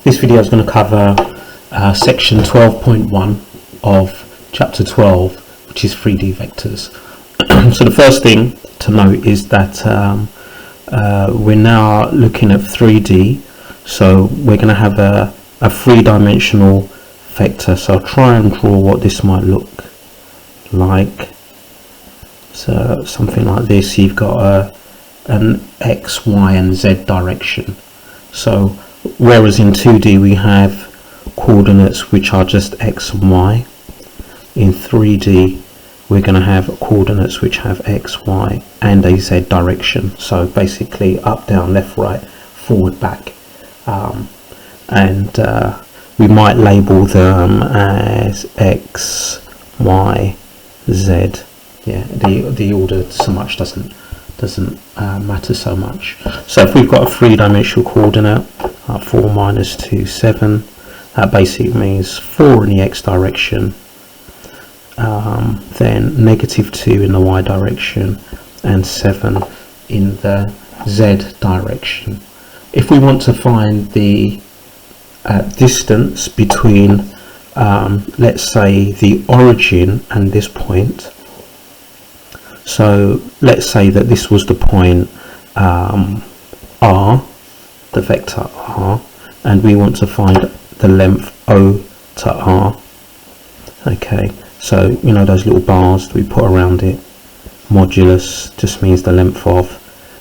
This video is going to cover section 12.1 of chapter 12, which is 3D vectors. So the first thing to note is that we're now looking at 3D, so we're going to have a three-dimensional vector. So I'll try and draw what this might look like. So something like this. You've got an X, Y and Z direction. So whereas in 2D we have coordinates which are just X and Y, in 3D we're going to have coordinates which have X, Y and a Z direction. So basically up, down, left, right, forward, back, and we might label them as X, Y, Z. Yeah, the order so much doesn't matter so much. So if we've got a three-dimensional coordinate, 4 minus 2, 7, that basically means 4 in the X direction, then negative 2 in the Y direction, and 7 in the Z direction. If we want to find the distance between, let's say, the origin and this point, so let's say that this was the point R, the vector R, and we want to find the length O to R. Okay, so you know those little bars that we put around it, modulus just means the length of,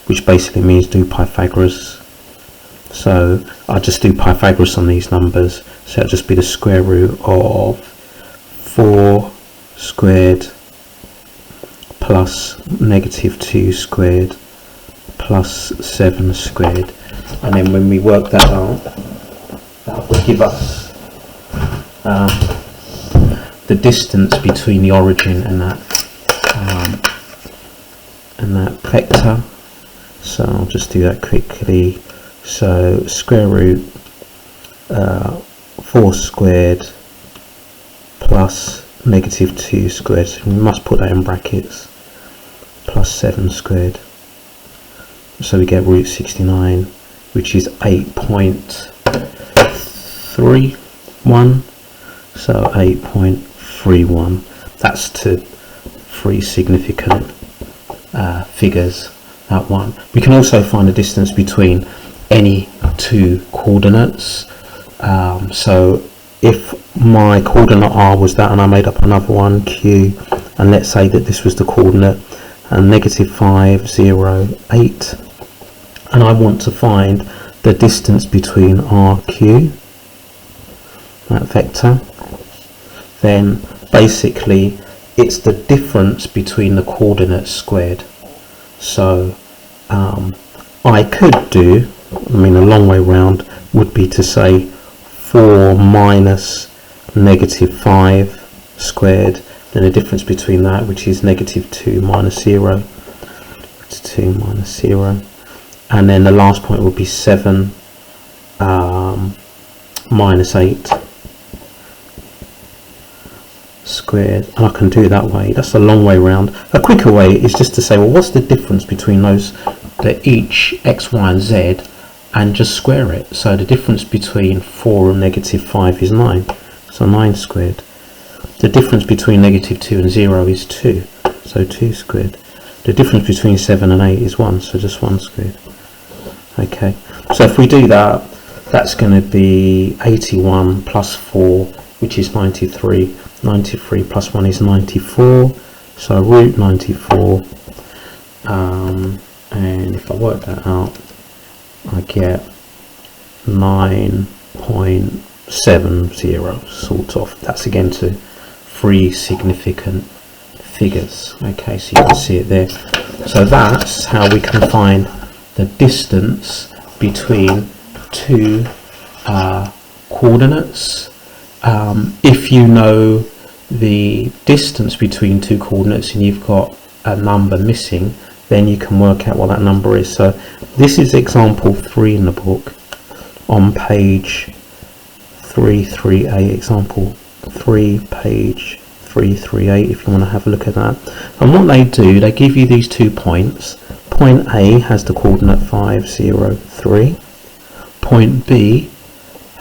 which basically means do Pythagoras. So I'll just do Pythagoras on these numbers, so it'll just be the square root of 4 squared plus negative 2 squared plus 7 squared, and then when we work that out, that will give us the distance between the origin and that vector. So I'll just do that quickly. So square root 4 squared plus negative 2 squared, so we must put that in brackets, plus 7 squared, so we get root 69, which is 8.31, so 8.31. that's to 3 significant figures, that one. We can also find the distance between any two coordinates. So if my coordinate R was that and I made up another one, Q, and let's say that this was the coordinate and negative 5, 0, 8, and I want to find the distance between RQ, that vector, then basically it's the difference between the coordinates squared. So I could do, a long way round would be to say 4 minus negative 5 squared, then the difference between that, which is negative 2 minus 0, it's 2 minus 0, and then the last point would be 7 minus 8 squared, and I can do it that way. That's a long way round. A quicker way is just to say, well, what's the difference between those, that each X, Y and Z, and just square it. So the difference between 4 and negative 5 is 9, so 9 squared. The difference between negative 2 and 0 is 2, so 2 squared. The difference between 7 and 8 is 1, so just 1 squared. Okay, so if we do that, that's going to be 81 plus 4, which is 93. 93 plus 1 is 94, so root 94, and if I work that out, I get 9.70 sort of. That's again to 3 significant figures. Okay, so you can see it there. So that's how we can find the distance between two coordinates. If you know the distance between two coordinates and you've got a number missing, then you can work out what that number is. So this is example 3 in the book on page 338, example 3, page 338, if you want to have a look at that. And what they do, they give you these 2 points. Point A has the coordinate 5, 0, 3. Point B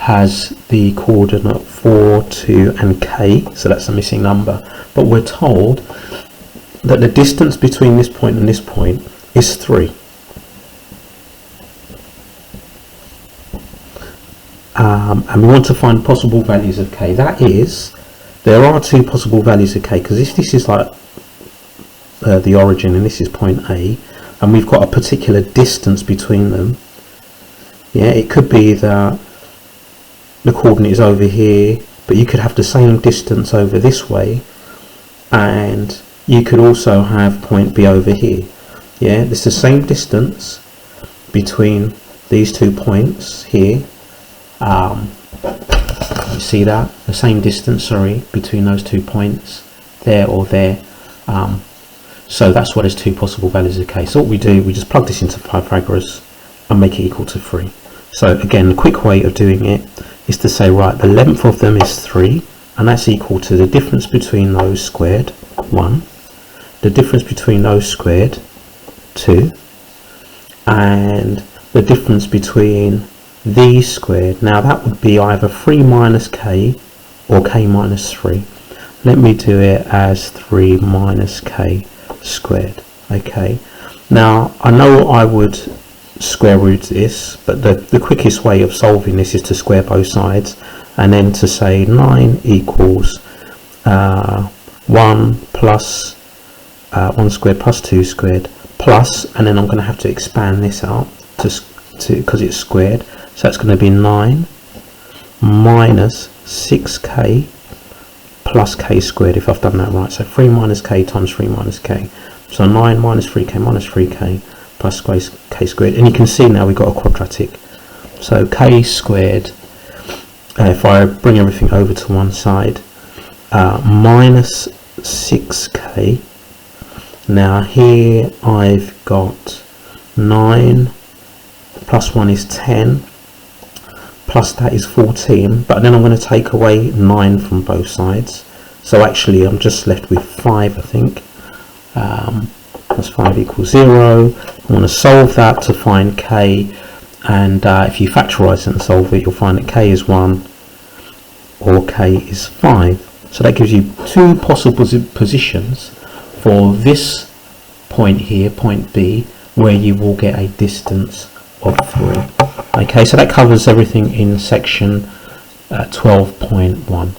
has the coordinate 4, 2 and k, so that's a missing number, but we're told that the distance between this point and this point is 3. And we want to find possible values of k. That is, there are 2 possible values of k, because if this is like the origin and this is point A, and we've got a particular distance between them, yeah, it could be that the coordinate is over here, but you could have the same distance over this way, and you could also have point B over here. Yeah, it's the same distance between these 2 points here. You see that? The same distance, sorry, between those 2 points, there or there. So that's what is 2 possible values of k. So what we do, we just plug this into Pythagoras and make it equal to 3. So again, the quick way of doing it is to say, right, the length of them is 3, and that's equal to the difference between those squared, 1, the difference between those squared, 2, and the difference between these squared. Now that would be either 3 minus k or k minus 3. Let me do it as 3 minus k squared. Okay, now I know I would square root this, but the quickest way of solving this is to square both sides, and then to say 9 equals 1 plus 1 squared plus 2 squared plus, and then I'm going to have to expand this out to because it's squared, so it's going to be 9 minus 6k plus k squared, if I've done that right. So 3 minus k times 3 minus k, so 9 minus 3k plus k squared, and you can see now we've got a quadratic. So k squared, if I bring everything over to one side, minus 6k. Now here I've got 9 plus 1 is 10, plus that is 14, but then I'm going to take away 9 from both sides, so actually I'm just left with 5, I think. Plus 5 equals 0. I want to solve that to find k, and if you factorize it and solve it, you'll find that k is 1 or k is 5. So that gives you 2 possible positions for this point here, point B, where you will get a distance of 3. Okay, so that covers everything in section 12.1.